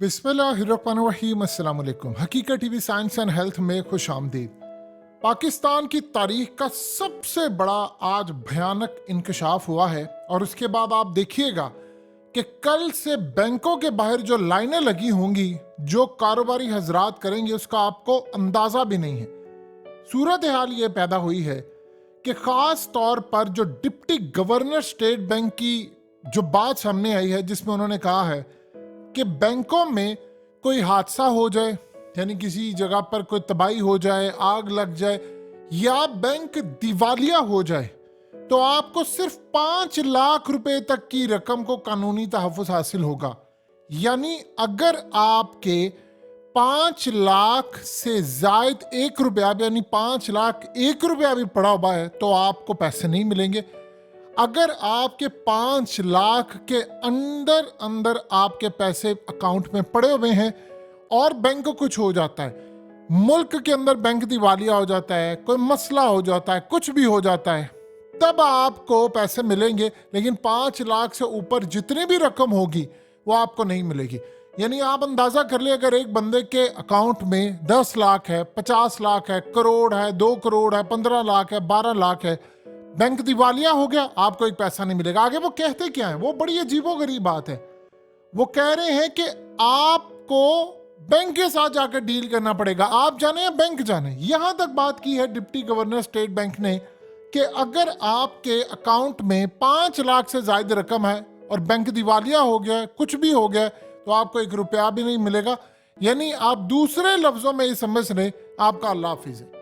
बिस्मिल्लाहिर्रहमानिर्रहीम। अस्सलाम वालेकुम। हकीकत टीवी साइंस एंड हेल्थ में खुश आमदीद। पाकिस्तान की तारीख का सबसे बड़ा आज भयानक इंकशाफ हुआ है और उसके बाद आप देखिएगा कि कल से बैंकों के बाहर जो लाइनें लगी होंगी, जो कारोबारी हजरात करेंगे, उसका आपको अंदाजा भी नहीं है। सूरत हाल ये पैदा हुई है कि खास तौर पर जो डिप्टी गवर्नर स्टेट बैंक की जो बात सामने आई है, जिसमें उन्होंने कहा है कि बैंकों में कोई हादसा हो जाए, यानी किसी जगह पर कोई तबाही हो जाए, आग लग जाए या बैंक दिवालिया हो जाए, तो आपको सिर्फ 5 लाख रुपए तक की रकम को कानूनी तहफ़्फ़ुज़ हासिल होगा। यानी अगर आपके 5 लाख से जायद 1 रुपया, यानी 5 लाख 1 रुपया भी पड़ा हुआ है, तो आपको पैसे नहीं मिलेंगे। अगर आपके 5 लाख के अंदर अंदर आपके पैसे अकाउंट में पड़े हुए हैं और बैंक को कुछ हो जाता है, मुल्क के अंदर बैंक दिवालिया हो जाता है, कोई मसला हो जाता है, कुछ भी हो जाता है, तब आपको पैसे मिलेंगे। लेकिन 5 लाख से ऊपर जितनी भी रकम होगी वो आपको नहीं मिलेगी। यानी आप अंदाजा कर ले, अगर एक बंदे के अकाउंट में 10 लाख है, 50 लाख है, करोड़ है, 2 करोड़ है, 15 लाख है, 12 लाख है, बैंक दिवालिया हो गया, आपको एक पैसा नहीं मिलेगा। आगे वो कहते क्या है, वो बड़ी अजीबोगरीब बात है। वो कह रहे हैं कि आपको बैंक के साथ जाकर डील करना पड़ेगा, आप जाने या बैंक जाने। यहां तक बात की है डिप्टी गवर्नर स्टेट बैंक ने कि अगर आपके अकाउंट में 5 लाख से ज्यादा रकम है और बैंक दिवालिया हो गया, कुछ भी हो गया, तो आपको 1 रुपया भी नहीं मिलेगा। यानी आप दूसरे लफ्जों में ये समझ रहे, आपका अल्लाह हाफिज है।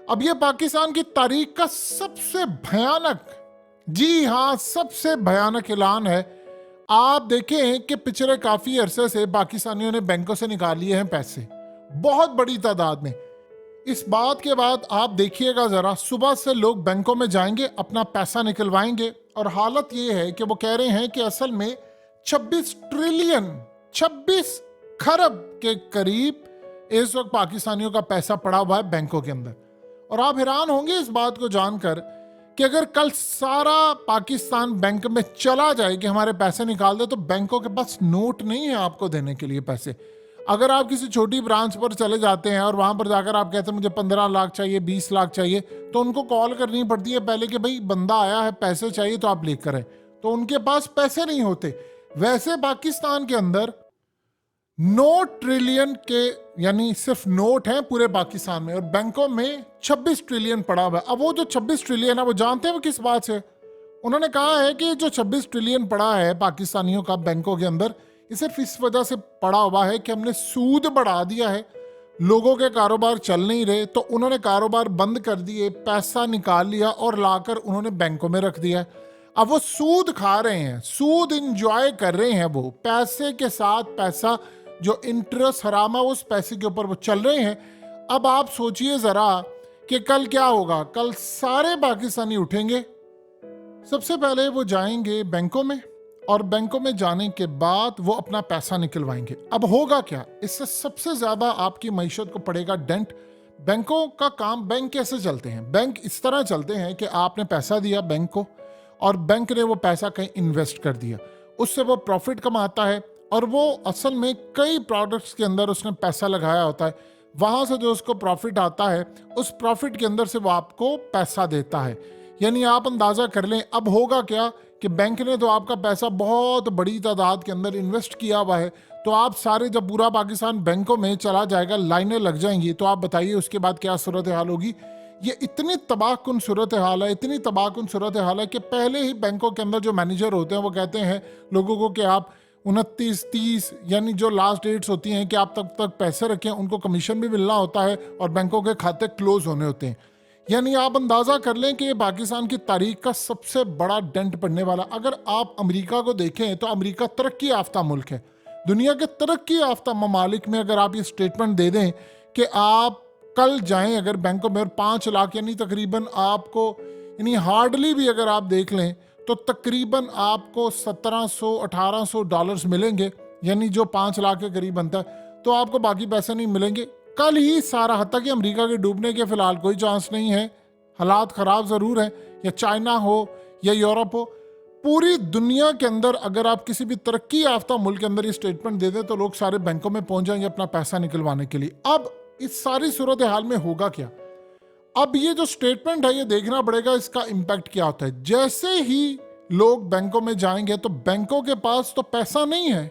अब ये पाकिस्तान की तारीख का सबसे भयानक, जी हाँ, सबसे भयानक ऐलान है। आप देखें कि पिछले काफी अरसे से पाकिस्तानियों ने बैंकों से निकाल लिए हैं पैसे, बहुत बड़ी तादाद में। इस बात के बाद आप देखिएगा जरा, सुबह से लोग बैंकों में जाएंगे, अपना पैसा निकलवाएंगे और हालत ये है कि वो कह रहे हैं कि असल में 26 ट्रिलियन 26 खरब के करीब इस वक्त पाकिस्तानियों का पैसा पड़ा हुआ है बैंकों के अंदर। और आप हैरान होंगे इस बात को जानकर कि अगर कल सारा पाकिस्तान बैंक में चला जाए कि हमारे पैसे निकाल दे, तो बैंकों के पास नोट नहीं है आपको देने के लिए पैसे। अगर आप किसी छोटी ब्रांच पर चले जाते हैं और वहां पर जाकर आप कहते हैं मुझे 15 लाख चाहिए, 20 लाख चाहिए, तो उनको कॉल करनी पड़ती है पहले कि भाई बंदा आया है, पैसे चाहिए, तो आप लेकर आए। तो उनके पास पैसे नहीं होते। वैसे पाकिस्तान के अंदर 9 ट्रिलियन के, यानी सिर्फ नोट हैं पूरे पाकिस्तान में, और बैंकों में 26 ट्रिलियन पड़ा हुआ है। अब वो जो 26 ट्रिलियन है, वो जानते हैं वो किस बात से? उन्होंने कहा है कि जो 26 ट्रिलियन पड़ा है पाकिस्तानियों का बैंकों के अंदर, ये सिर्फ इस वजह से पड़ा हुआ है कि हमने सूद बढ़ा दिया है, लोगों के कारोबार चल नहीं रहे, तो उन्होंने कारोबार बंद कर दिए, पैसा निकाल लिया और लाकर उन्होंने बैंकों में रख दिया है। अब वो सूद खा रहे हैं, सूद इंजॉय कर रहे हैं, वो पैसे के साथ पैसा, जो इंटरेस्ट हराम है उस पैसे के ऊपर वो चल रहे हैं। अब आप सोचिए जरा कि कल क्या होगा। कल सारे पाकिस्तानी उठेंगे, सबसे पहले वो जाएंगे बैंकों में और बैंकों में जाने के बाद वो अपना पैसा निकलवाएंगे। अब होगा क्या, इससे सबसे ज्यादा आपकी मईशत को पड़ेगा डेंट। बैंकों का काम, बैंक कैसे चलते हैं? बैंक इस तरह चलते हैं कि आपने पैसा दिया बैंक को और बैंक ने वो पैसा कहीं इन्वेस्ट कर दिया, उससे वो प्रॉफिट कमाता है और वो असल में कई प्रोडक्ट्स के अंदर उसने पैसा लगाया होता है। वहां से जो उसको प्रॉफिट आता है, उस प्रॉफिट के अंदर से वो आपको पैसा देता है। यानी आप अंदाजा कर लें, अब होगा क्या कि बैंक ने तो आपका पैसा बहुत बड़ी तादाद के अंदर इन्वेस्ट किया हुआ है, तो आप सारे, जब पूरा पाकिस्तान बैंकों में चला जाएगा, लाइनें लग जाएंगी, तो आप बताइए उसके बाद क्या सूरत हाल होगी। ये इतनी तबाहकुन सूरत हाल है, इतनी तबाहकुन सूरत हाल है कि पहले ही बैंकों के अंदर जो मैनेजर होते हैं वो कहते हैं लोगों को कि आप 29, 30, यानी जो लास्ट डेट्स होती हैं कि आप तब तक पैसे रखें, उनको कमीशन भी मिलना होता है और बैंकों के खाते क्लोज होने होते हैं। यानी आप अंदाजा कर लें कि ये पाकिस्तान की तारीख का सबसे बड़ा डेंट पड़ने वाला। अगर आप अमेरिका को देखें तो अमेरिका तरक्की याफ्ता मुल्क है। दुनिया के तरक्की याफ्ता ममालिक में अगर आप ये स्टेटमेंट दे दें कि आप कल जाएं अगर बैंकों में और 5 लाख, यानी तकरीबन आपको, यानी हार्डली भी अगर आप देख लें तो तकरीबन आपको $1700-1800 मिलेंगे, यानी जो 5 लाख के करीब बनता है, तो आपको बाकी पैसे नहीं मिलेंगे। कल ही सारा, हत्ता कि अमेरिका के डूबने के फिलहाल कोई चांस नहीं है, हालात ख़राब ज़रूर हैं, या चाइना हो या यूरोप हो, पूरी दुनिया के अंदर अगर आप किसी भी तरक्की याफ्ता मुल्क के अंदर ये स्टेटमेंट दे दें तो लोग सारे बैंकों में पहुंच जाएंगे अपना पैसा निकलवाने के लिए। अब इस सारी सूरत हाल में होगा क्या? अब ये जो स्टेटमेंट है ये देखना पड़ेगा इसका इम्पैक्ट क्या होता है। जैसे ही लोग बैंकों में जाएंगे तो बैंकों के पास तो पैसा नहीं है,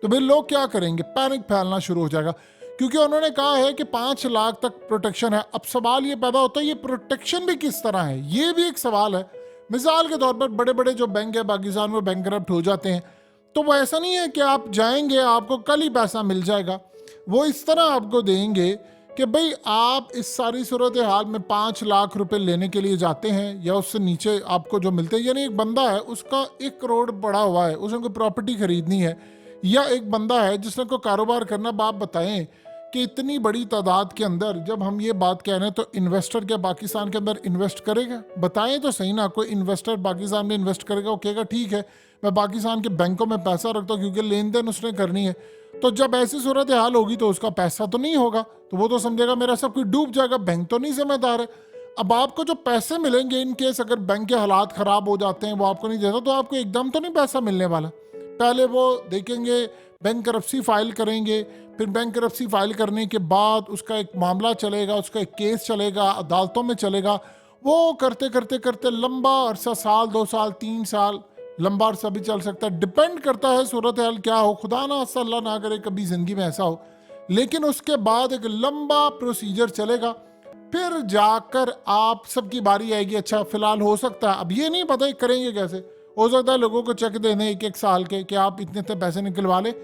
तो फिर लोग क्या करेंगे? पैनिक फैलना शुरू हो जाएगा, क्योंकि उन्होंने कहा है कि 5 लाख तक प्रोटेक्शन है। अब सवाल ये पैदा होता है ये प्रोटेक्शन भी किस तरह है, ये भी एक सवाल है। मिसाल के तौर पर बड़े बड़े जो बैंक है पाकिस्तान में बैंकरप्ट हो जाते हैं, तो वो ऐसा नहीं है कि आप जाएंगे आपको कल ही पैसा मिल जाएगा। वो इस तरह आपको देंगे कि भाई आप इस सारी सूरत हाल में 5 लाख रुपए लेने के लिए जाते हैं या उससे नीचे आपको जो मिलते हैं, यानी एक बंदा है उसका 1 करोड़ पड़ा हुआ है, उसने कोई प्रॉपर्टी खरीदनी है, या एक बंदा है जिसने कोई कारोबार करना। आप बताएं कि इतनी बड़ी तादाद के अंदर जब हम ये बात कह रहे हैं तो इन्वेस्टर क्या पाकिस्तान के अंदर इन्वेस्ट करेगा? बताएं तो सही ना। कोई इन्वेस्टर पाकिस्तान में इन्वेस्ट करेगा? वो कहेगा ठीक है मैं पाकिस्तान के बैंकों में पैसा रखता हूँ क्योंकि लेन देन उसने करनी है। तो जब ऐसी सूरत हाल होगी तो उसका पैसा तो नहीं होगा, तो वो तो समझेगा मेरा सब कुछ डूब जाएगा, बैंक तो नहीं जिम्मेदार है। अब आपको जो पैसे मिलेंगे इन केस अगर बैंक के हालात खराब हो जाते हैं, वो आपको नहीं देता, तो आपको एकदम तो नहीं पैसा मिलने वाला। पहले वो देखेंगे, बैंकरप्सी फाइल करेंगे, फिर बैंकरप्सी फाइल करने के बाद उसका एक मामला चलेगा, उसका एक केस चलेगा, अदालतों में चलेगा। वो करते करते करते लंबा अरसा, साल 2 साल 3 साल, लंबा अरसा भी चल सकता है, डिपेंड करता है सूरत हाल क्या हो। खुदा ना अल्लाह ना करे कभी जिंदगी में ऐसा हो, लेकिन उसके बाद एक लंबा प्रोसीजर चलेगा, फिर जाकर आप सबकी बारी आएगी। अच्छा फिलहाल हो सकता है, अब ये नहीं पता करेंगे कैसे, हो सकता है लोगों को चेक देने 1-1 साल के कि आप इतने इतने पैसे निकलवा ले।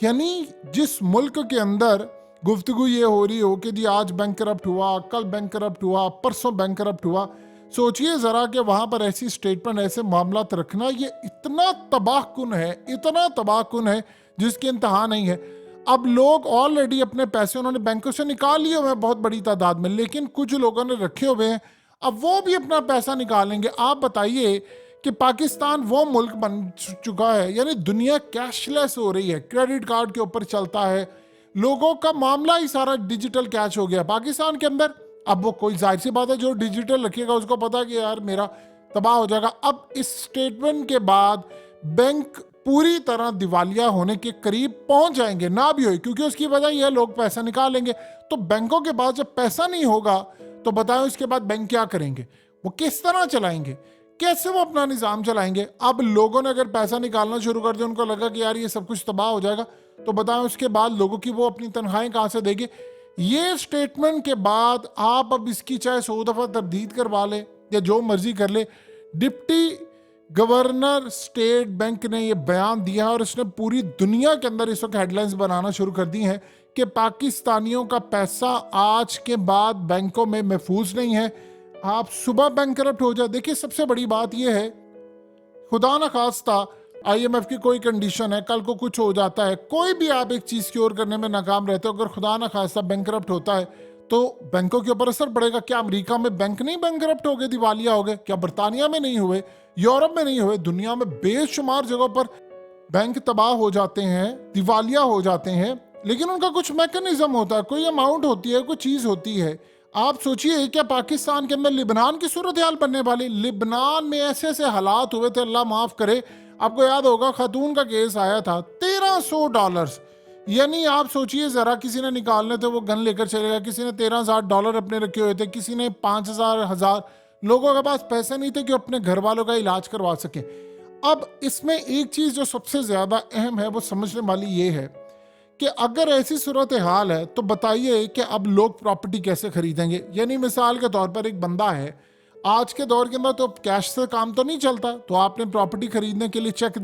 यानी जिस मुल्क के अंदर गुफ्तगू ये हो रही हो कि जी आज बैंक करप्ट हुआ, कल बैंक करप्ट हुआ, परसों बैंक करप्ट हुआ, सोचिए जरा कि वहां पर ऐसी स्टेटमेंट, ऐसे मामला रखना, ये इतना तबाहकुन है, इतना तबाहकुन है जिसकी इंतहा नहीं है। अब लोग ऑलरेडी अपने पैसे उन्होंने बैंकों से निकाल लिए हुए हैं बहुत बड़ी तादाद में, लेकिन कुछ लोगों ने रखे हुए हैं, अब वो भी अपना पैसा निकालेंगे। आप बताइए कि पाकिस्तान वो मुल्क बन चुका है, यानी दुनिया कैशलेस हो रही है, क्रेडिट कार्ड के ऊपर चलता है, लोगों का मामला ही सारा डिजिटल कैश हो गया पाकिस्तान के अंदर। अब वो कोई जाहिर सी बात है जो डिजिटल रखेगा उसको पता कि यार मेरा तबाह हो जाएगा। अब इस स्टेटमेंट के बाद बैंक पूरी तरह दिवालिया होने के करीब पहुंच जाएंगे, ना भी हो, क्योंकि उसकी वजह यह लोग पैसा निकाल लेंगे। तो बैंकों के पास जब पैसा नहीं होगा तो बताएं उसके बाद बैंक क्या करेंगे, वो किस तरह चलाएंगे, कैसे वो अपना निज़ाम चलाएंगे। अब लोगों ने अगर पैसा निकालना शुरू कर दिया, उनको लगा कि यार ये सब कुछ तबाह हो जाएगा, तो बताएं उसके बाद लोगों की वो अपनी तनख्वाहें कहाँ से देंगे। ये स्टेटमेंट के बाद आप अब इसकी चाहे 100 दफ़ा तरदीद करवा ले या जो मर्जी कर ले, डिप्टी गवर्नर स्टेट बैंक ने ये बयान दिया और उसने पूरी दुनिया के अंदर इस वक्त हेडलाइंस बनाना शुरू कर दी हैं कि पाकिस्तानियों का पैसा आज के बाद बैंकों में महफूज नहीं है, आप सुबह बैंक करप्ट हो जाए। देखिए सबसे बड़ी बात यह है, खुदा न खास्ता IMF की कोई कंडीशन है, कल को कुछ हो जाता है, कोई भी आप एक चीज क्योर करने में नाकाम रहते हो, अगर खुदा न खास्ता बैंक करप्ट होता है तो बैंकों के ऊपर असर पड़ेगा। क्या अमेरिका में बैंक नहीं बैंक करप्ट हो गए, दिवालिया हो गए? क्या बरतानिया में नहीं हुए, यूरोप में नहीं हुए? दुनिया में बेशुमार जगहों पर बैंक तबाह हो जाते हैं, दिवालिया हो जाते हैं, लेकिन उनका कुछ मैकेनिज्म होता है, कोई अमाउंट होती है, कोई चीज होती है। आप सोचिए क्या पाकिस्तान के अंदर लिबनान की सूरत हाल बनने वाली, लिबनान में ऐसे ऐसे हालात हुए थे, अल्लाह माफ करे। आपको याद होगा खातून का केस आया था, $1300, यानी आप सोचिए जरा, किसी ने निकालने थे वो गन लेकर चलेगा, किसी ने $13,000 अपने रखे हुए थे, किसी ने 5,000 लोगों के पास पैसे नहीं थे कि अपने घर वालों का इलाज करवा सके। अब इसमें एक चीज जो सबसे ज्यादा अहम है वो समझने वाली ये है कि अगर ऐसी सूरत हाल है तो बताइए कि अब लोग प्रॉपर्टी कैसे खरीदेंगे। यानी मिसाल के तौर पर एक बंदा है, आज के दौर के अंदर तो कैश से काम तो नहीं चलता, तो आपने प्रॉपर्टी खरीदने के लिए चेक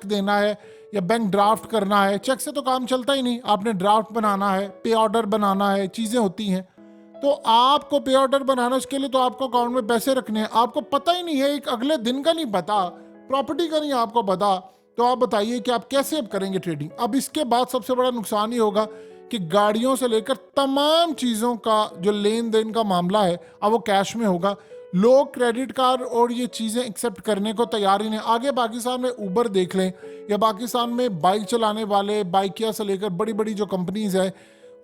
देना है या बैंक ड्राफ्ट करना है। चेक से तो काम चलता ही नहीं, आपने ड्राफ्ट बनाना है, पे ऑर्डर बनाना है, चीजें होती हैं। तो आपको पे ऑर्डर बनाना, उसके लिए तो आपको अकाउंट में पैसे रखने हैं, आपको पता ही नहीं है, एक अगले दिन का नहीं पता, प्रॉपर्टी का नहीं आपको पता, तो आप बताइए कि आप कैसे अब करेंगे ट्रेडिंग। अब इसके बाद सबसे बड़ा नुकसान ही होगा कि गाड़ियों से लेकर तमाम चीज़ों का जो लेन देन का मामला है अब वो कैश में होगा। लोग क्रेडिट कार्ड और ये चीज़ें एक्सेप्ट करने को तैयार ही नहीं। आगे पाकिस्तान में उबर देख लें या पाकिस्तान में बाइक चलाने वाले, बाइकिया से लेकर बड़ी बड़ी जो कंपनीज है,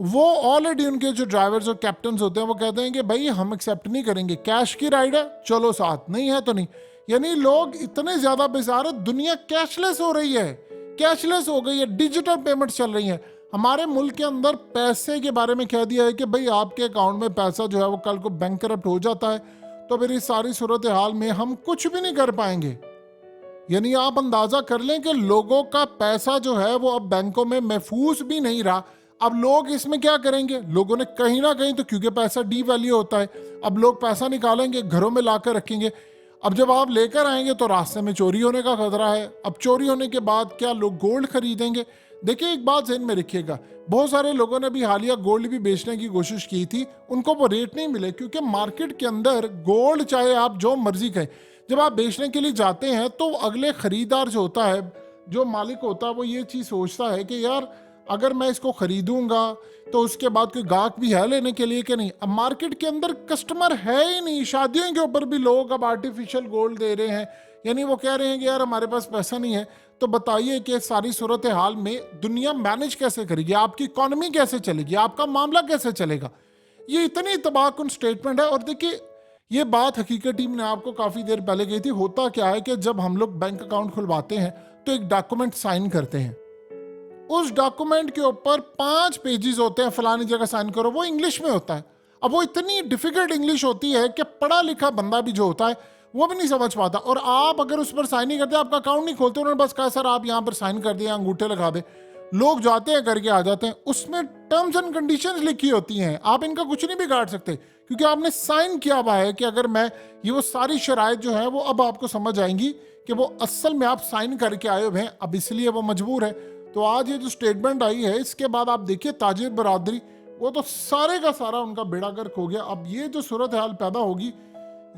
वो ऑलरेडी उनके जो ड्राइवर्स और कैप्टन होते हैं वो कहते हैं कि भाई हम एक्सेप्ट नहीं करेंगे, कैश की राइड है चलो साथ, नहीं है तो नहीं। यानी लोग इतने ज्यादा बेजार है, दुनिया कैशलेस हो रही है, कैशलेस हो गई है, डिजिटल पेमेंट चल रही है। हमारे मुल्क के अंदर पैसे के बारे में कह दिया है कि भाई आपके अकाउंट में पैसा जो है वो कल को बैंकरप्ट हो जाता है तो फिर इस सारी सूरत हाल में हम कुछ भी नहीं कर पाएंगे। यानी आप अंदाजा कर लें कि लोगों का पैसा जो है वो अब बैंकों में महफूज भी नहीं रहा। अब लोग इसमें क्या करेंगे, लोगों ने कहीं ना कहीं तो, क्योंकि पैसा डी वैल्यू होता है, अब लोग पैसा निकालेंगे, घरों में लाकर रखेंगे। अब जब आप लेकर आएंगे तो रास्ते में चोरी होने का खतरा है। अब चोरी होने के बाद क्या लोग गोल्ड खरीदेंगे? देखिए एक बात ध्यान में रखिएगा, बहुत सारे लोगों ने भी हालिया गोल्ड भी बेचने की कोशिश की थी, उनको वो रेट नहीं मिले, क्योंकि मार्केट के अंदर गोल्ड चाहे आप जो मर्जी कहें, जब आप बेचने के लिए जाते हैं तो अगले खरीदार जो होता है, जो मालिक होता है, वो ये चीज़ सोचता है कि यार अगर मैं इसको खरीदूंगा तो उसके बाद कोई गाहक भी है लेने के लिए कि नहीं। अब मार्केट के अंदर कस्टमर है ही नहीं। शादियों के ऊपर भी लोग अब आर्टिफिशियल गोल्ड दे रहे हैं, यानी वो कह रहे हैं कि यार हमारे पास पैसा नहीं है। तो बताइए कि सारी सूरत हाल में दुनिया मैनेज कैसे करेगी, आपकी इकोनॉमी कैसे चलेगी, आपका मामला कैसे चलेगा? ये इतनी तबाहकुन स्टेटमेंट है। और देखिए ये बात हकीकत टीम ने आपको काफ़ी देर पहले कही थी। होता क्या है कि जब हम लोग बैंक अकाउंट खुलवाते हैं तो एक डॉक्यूमेंट साइन करते हैं, उस डॉक्यूमेंट के ऊपर 5 पेजेस होते हैं, फलानी जगह साइन करो, वो इंग्लिश में होता है। अब वो इतनी डिफिकल्ट इंग्लिश होती है कि पढ़ा लिखा बंदा भी जो होता है वो भी नहीं समझ पाता। और आप अगर उस पर साइन नहीं करते, आपका अकाउंट नहीं खोलते, उन्होंने बस कहा सर आप यहाँ पर साइन कर दिए, अंगूठे लगा दे, लोग जाते हैं करके आ जाते हैं। उसमें टर्म्स एंड कंडीशंस लिखी होती हैं, आप इनका कुछ नहीं बिगाड़ सकते, क्योंकि आपने साइन किया हुआ है कि अगर मैं ये वो सारी शराइत जो है वो अब आपको समझ आएंगी कि वो असल में आप साइन करके आए हुए हैं, अब इसलिए वो मजबूर है। तो आज ये जो स्टेटमेंट आई है, इसके बाद आप देखिए ताजिर बरादरी वो तो सारे का सारा उनका बेड़ा गर्क हो गया। अब ये जो सूरत हाल पैदा होगी,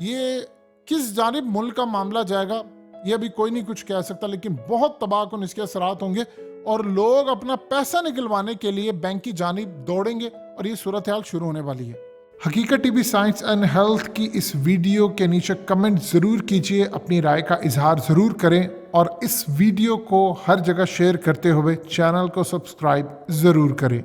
ये किस जानिब मुल्क का मामला जाएगा ये अभी कोई नहीं कुछ कह सकता, लेकिन बहुत तबाहकुन इसके असरात होंगे और लोग अपना पैसा निकलवाने के लिए बैंक की जानिब दौड़ेंगे और ये सूरत हाल शुरू होने वाली है। हकीकत टीवी साइंस एंड हेल्थ की इस वीडियो के नीचे कमेंट ज़रूर कीजिए, अपनी राय का इजहार ज़रूर करें और इस वीडियो को हर जगह शेयर करते हुए चैनल को सब्सक्राइब ज़रूर करें।